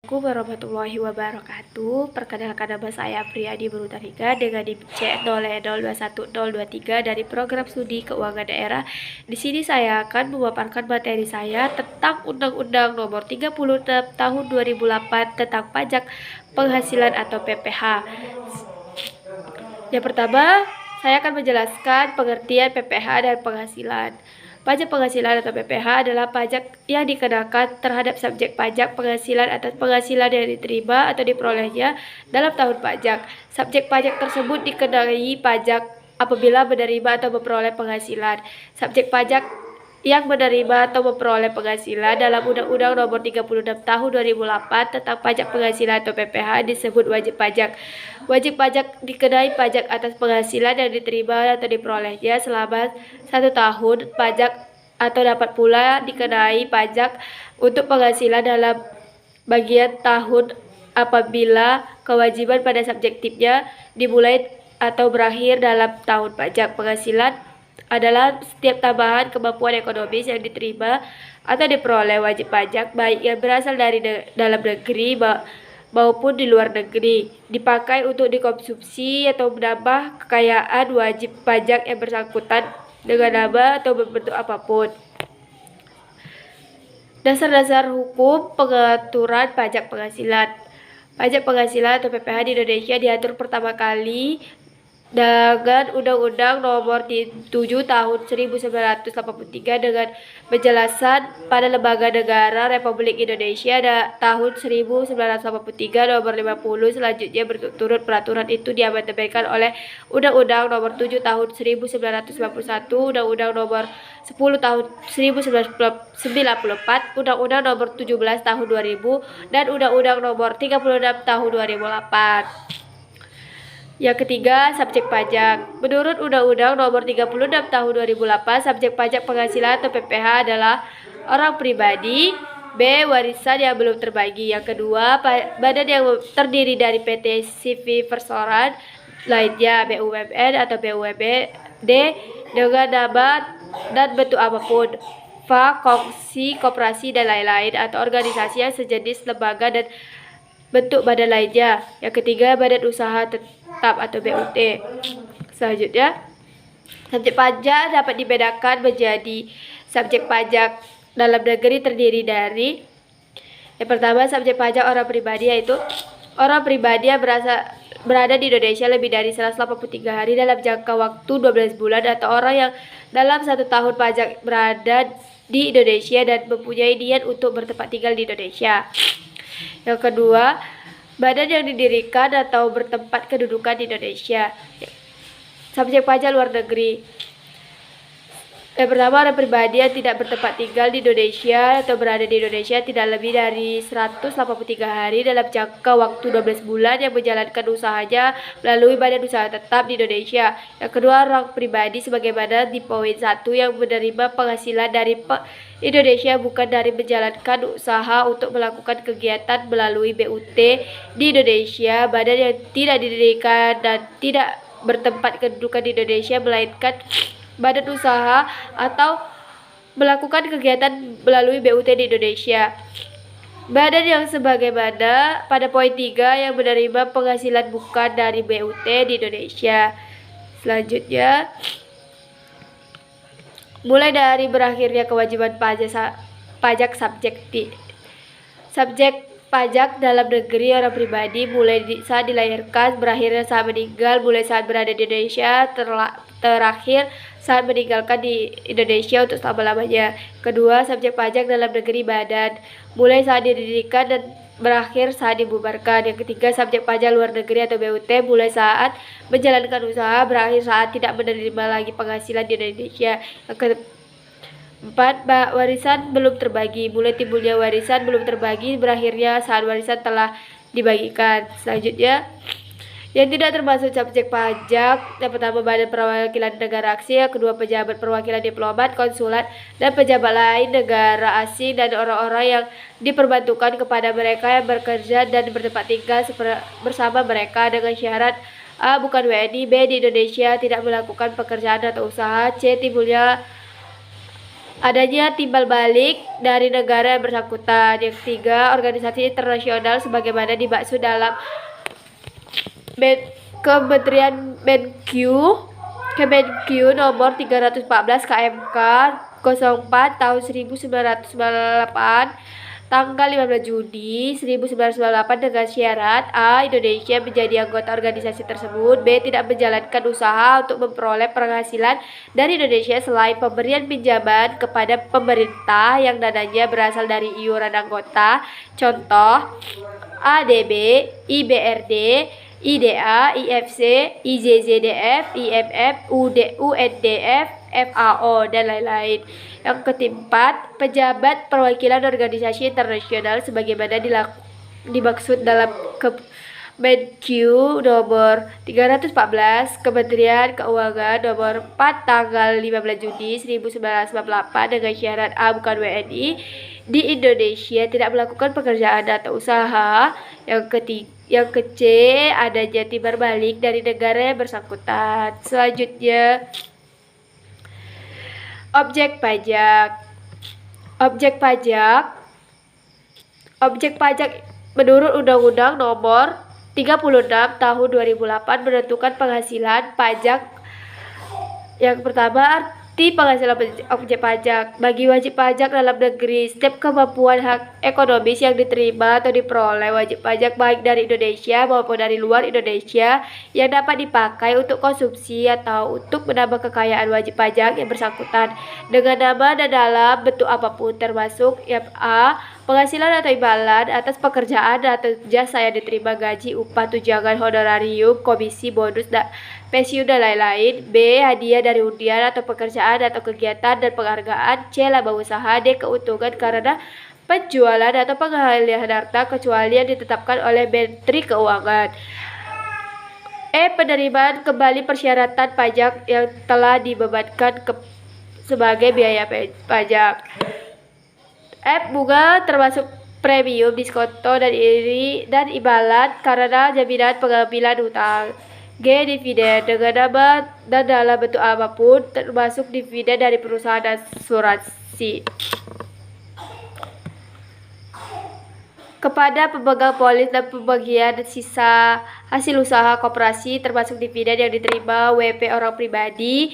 Assalamualaikum warahmatullahi wabarakatuh. Perkenalkan nama saya Priyadi Brutarika dengan NIM C0021023 dari Program Studi Keuangan Daerah. Di sini saya akan memaparkan materi saya tentang Undang-Undang Nomor 36 Tahun 2008 tentang Pajak Penghasilan atau PPh. Yang pertama, saya akan menjelaskan pengertian PPh dan penghasilan. Pajak penghasilan atau PPh adalah pajak yang dikenakan terhadap subjek pajak penghasilan atas penghasilan yang diterima atau diperolehnya dalam tahun pajak. Subjek pajak tersebut dikenai pajak apabila menerima atau memperoleh penghasilan. Subjek pajak yang menerima atau memperoleh penghasilan dalam Undang-Undang Nomor 36 Tahun 2008 tentang Pajak Penghasilan atau PPh disebut wajib pajak. Wajib pajak dikenai pajak atas penghasilan yang diterima atau diperolehnya selama 1 tahun pajak, atau dapat pula dikenai pajak untuk penghasilan dalam bagian tahun apabila kewajiban pada subjektifnya dimulai atau berakhir dalam tahun pajak. Penghasilan adalah setiap tambahan kemampuan ekonomis yang diterima atau diperoleh wajib pajak, baik yang berasal dari dalam negeri maupun di luar negeri, dipakai untuk dikonsumsi atau menambah kekayaan wajib pajak yang bersangkutan dengan nama atau berbentuk apapun. Dasar-dasar hukum pengaturan pajak penghasilan. Pajak penghasilan atau PPh di Indonesia diatur pertama kali dengan Undang-Undang Nomor 7 Tahun 1983 dengan penjelasan pada Lembaga Negara Republik Indonesia tahun 1983 Nomor 50. Selanjutnya berturut peraturan itu diamandemen oleh Undang-Undang Nomor 7 Tahun 1991, Undang-Undang Nomor 10 Tahun 1994, Undang-Undang Nomor 17 Tahun 2000, dan Undang-Undang Nomor 36 Tahun 2008. Yang ketiga, subjek pajak. Menurut Undang-Undang Nomor 36 Tahun 2008, subjek pajak penghasilan atau PPh adalah orang pribadi. B. Warisan yang belum terbagi. Yang kedua, badan yang terdiri dari PT CV Perseroan lainnya, BUMN atau BUMD dengan nama dan bentuk apapun. Kongsi, koperasi, dan lain-lain, atau organisasi yang sejenis lembaga dan bentuk badan lainnya. Yang ketiga, badan usaha tetap atau BUT. Selanjutnya, subjek pajak dapat dibedakan menjadi subjek pajak dalam negeri terdiri dari yang pertama, subjek pajak orang pribadi, yaitu orang pribadi yang berada di Indonesia lebih dari 183 hari dalam jangka waktu 12 bulan, atau orang yang dalam 1 tahun pajak berada di Indonesia dan mempunyai niat untuk bertempat tinggal di Indonesia. Yang kedua, badan yang didirikan atau bertempat kedudukan di Indonesia. Subjek pajak luar negeri. Yang pertama, orang pribadi yang tidak bertempat tinggal di Indonesia atau berada di Indonesia tidak lebih dari 183 hari dalam jangka waktu 12 bulan yang menjalankan usahanya melalui badan usaha tetap di Indonesia. Yang kedua, orang pribadi sebagaimana di poin 1 yang menerima penghasilan dari Indonesia bukan dari menjalankan usaha untuk melakukan kegiatan melalui BUT di Indonesia, badan yang tidak didirikan dan tidak bertempat kedudukan di Indonesia melainkan badan usaha atau melakukan kegiatan melalui BUT di Indonesia. Badan yang sebagaimana pada poin 3 yang menerima penghasilan bukan dari BUT di Indonesia. Selanjutnya, mulai dari berakhirnya kewajiban pajak subjek pajak dalam negeri orang pribadi mulai saat dilahirkan, berakhirnya saat meninggal, mulai saat berada di Indonesia, terakhir saat meninggalkan di Indonesia untuk selama-lamanya. Kedua, subjek pajak dalam negeri badan mulai saat didirikan dan berakhir saat dibubarkan. Yang ketiga, subjek pajak luar negeri atau BUT mulai saat menjalankan usaha, berakhir saat tidak menerima lagi penghasilan di Indonesia. Yang keempat, warisan belum terbagi mulai timbulnya warisan belum terbagi, berakhirnya saat warisan telah dibagikan. Selanjutnya, yang tidak termasuk subjek pajak, yang pertama badan perwakilan negara asing, yang kedua pejabat perwakilan diplomat, konsulat, dan pejabat lain negara asing dan orang-orang yang diperbantukan kepada mereka yang bekerja dan bertempat tinggal bersama mereka dengan syarat: A. Bukan WNI. B. Di Indonesia tidak melakukan pekerjaan atau usaha. C. Timbulnya adanya timbal balik dari negara yang bersangkutan. Yang ketiga, organisasi internasional sebagaimana dimaksud dalam Kementerian Kemenq nomor 314 KMK 04 tahun 1998 tanggal 15 Juni 1998 dengan syarat A. Indonesia menjadi anggota organisasi tersebut, B. Tidak menjalankan usaha untuk memperoleh penghasilan dari Indonesia selain pemberian pinjaman kepada pemerintah yang dananya berasal dari iuran anggota, contoh ADB, IBRD, IDA, IFC, IZZDF, IMF, UNDF, FAO, dan lain-lain. Yang keempat, pejabat perwakilan organisasi internasional sebagaimana dimaksud dalam Kemenq nomor 314 Kementerian Keuangan nomor 4 tanggal 15 Juni 1998 dengan syarat A. Bukan WNI di Indonesia tidak melakukan pekerjaan atau usaha. Yang ke-C, adanya timbal balik dari negara yang bersangkutan. Selanjutnya, objek pajak. Objek pajak menurut Undang-Undang Nomor 36 Tahun 2008 menentukan penghasilan pajak. Yang pertama, arti penghasilan objek pajak. Bagi wajib pajak dalam negeri, setiap kemampuan hak ekonomis yang diterima atau diperoleh wajib pajak baik dari Indonesia maupun dari luar Indonesia yang dapat dipakai untuk konsumsi atau untuk menambah kekayaan wajib pajak yang bersangkutan dengan nama dan dalam bentuk apapun, termasuk A. penghasilan atau imbalan atas pekerjaan atau jasa yang diterima, gaji, upah, tunjangan, honorarium, komisi, bonus, pensiun, dan lain-lain. B. hadiah dari undian atau pekerjaan atau kegiatan dan penghargaan. C. laba usaha. D. keuntungan karena penjualan atau pengalihan harta kecuali yang ditetapkan oleh Menteri Keuangan. E. penerimaan kembali persyaratan pajak yang telah dibebankan sebagai biaya pajak. F. bunga termasuk premium, diskonto, dan imbalan karena jaminan pengambilan hutang. G. dividen dengan nama dan dalam bentuk apapun, termasuk dividen dari perusahaan asuransi. Kepada pemegang polis dan pembagian sisa hasil usaha koperasi termasuk dividen yang diterima WP orang pribadi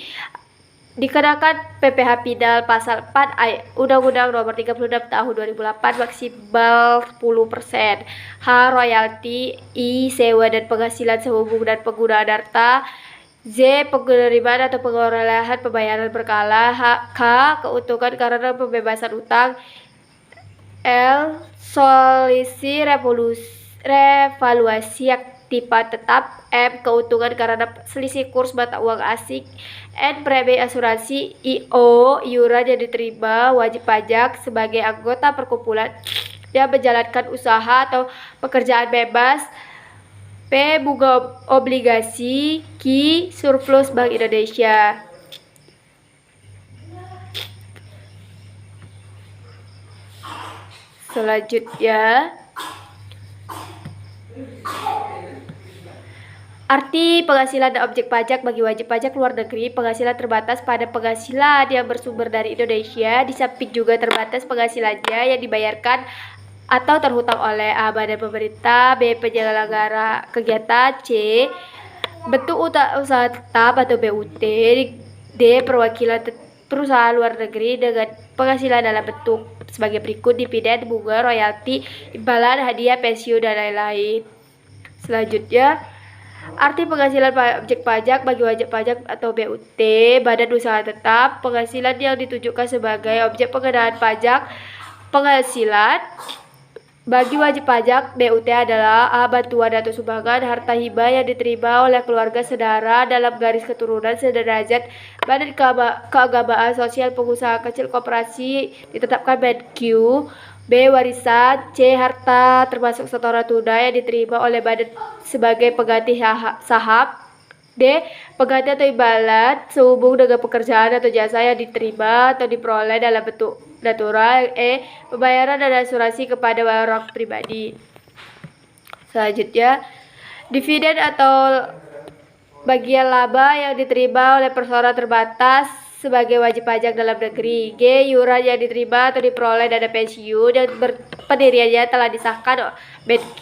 dikenakan PPh Pidal pasal 4 ayat Undang-Undang Nomor 36 Tahun 2008 maksimal 10%. H. royalti. I. sewa dan penghasilan sehubung dan penggunaan harta. Z. penerimaan atau pengelolaan pembayaran berkala. K. keuntungan karena pembebasan utang. L. selisih revaluasi aktiva tetap. M. keuntungan karena selisih kurs mata uang asing. N. premi asuransi. I.O. iuran yang diterima wajib pajak sebagai anggota perkumpulan yang menjalankan usaha atau pekerjaan bebas. P. bunga obligasi. Q. surplus Bank Indonesia. Selanjutnya, arti penghasilan dan objek pajak bagi wajib pajak luar negeri. Penghasilan terbatas pada penghasilan yang bersumber dari Indonesia, di samping juga terbatas penghasilannya yang dibayarkan atau terhutang oleh A. badan pemerintah, B. penyelenggara kegiatan, C. bentuk usaha tetap atau BUT, D. perwakilan perusahaan luar negeri dengan penghasilan dalam bentuk sebagai berikut: dividen, bunga, royalti, imbalan, hadiah, pensiun, dan lain-lain. Selanjutnya, arti penghasilan objek pajak bagi wajib pajak atau BUT, badan usaha tetap. Penghasilan yang ditujukan sebagai objek pengenaan pajak penghasilan bagi wajib pajak BUT adalah A. bantuan atau sumbangan harta hibah yang diterima oleh keluarga saudara dalam garis keturunan sederajat, badan keagamaan, sosial, pengusaha kecil, koperasi ditetapkan Menq. B. warisan. C. harta termasuk setoran tunai yang diterima oleh badan sebagai pengganti saham. D. pengganti atau imbalan sehubung dengan pekerjaan atau jasa yang diterima atau diperoleh dalam bentuk natural. E. pembayaran dan asuransi kepada orang pribadi. Selanjutnya, dividen atau bagian laba yang diterima oleh perseroan terbatas sebagai wajib pajak dalam negeri. G. Iuran yang diterima atau diperoleh dana pensiun yang pendiriannya telah disahkan BenQ.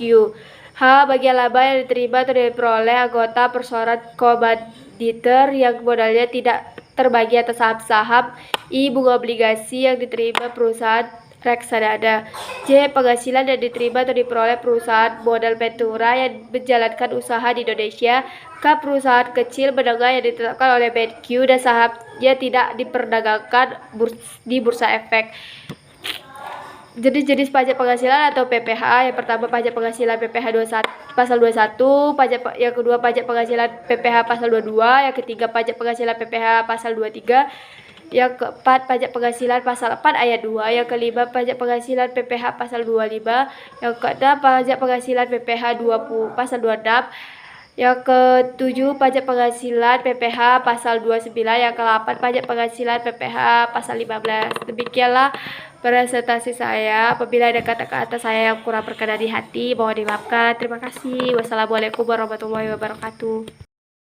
H. Bagian laba yang diterima atau diperoleh anggota perseroan komanditer yang modalnya tidak terbagi atas saham-saham. I. Bunga obligasi yang diterima perusahaan reksadana. J. Penghasilan yang diterima atau diperoleh perusahaan modal ventura yang menjalankan usaha di Indonesia. K. Perusahaan kecil menengah yang ditetapkan oleh BenQ dan sahamnya tidak diperdagangkan di bursa efek. Jenis-jenis pajak penghasilan atau PPH. Yang pertama pajak penghasilan PPH 21, pasal 21, yang kedua pajak penghasilan PPH pasal 22, yang ketiga pajak penghasilan PPH pasal 23, yang keempat pajak penghasilan pasal 4 ayat 2, yang kelima pajak penghasilan PPH pasal 25, yang keenam pajak penghasilan PPH 20 pasal 26, yang ketujuh pajak penghasilan PPH pasal 29, yang ke-8 pajak penghasilan PPH pasal 15. Demikianlah presentasi saya. Apabila ada kata-kata saya yang kurang berkenan di hati, mohon dimaafkan. Terima kasih. Wassalamualaikum warahmatullahi wabarakatuh.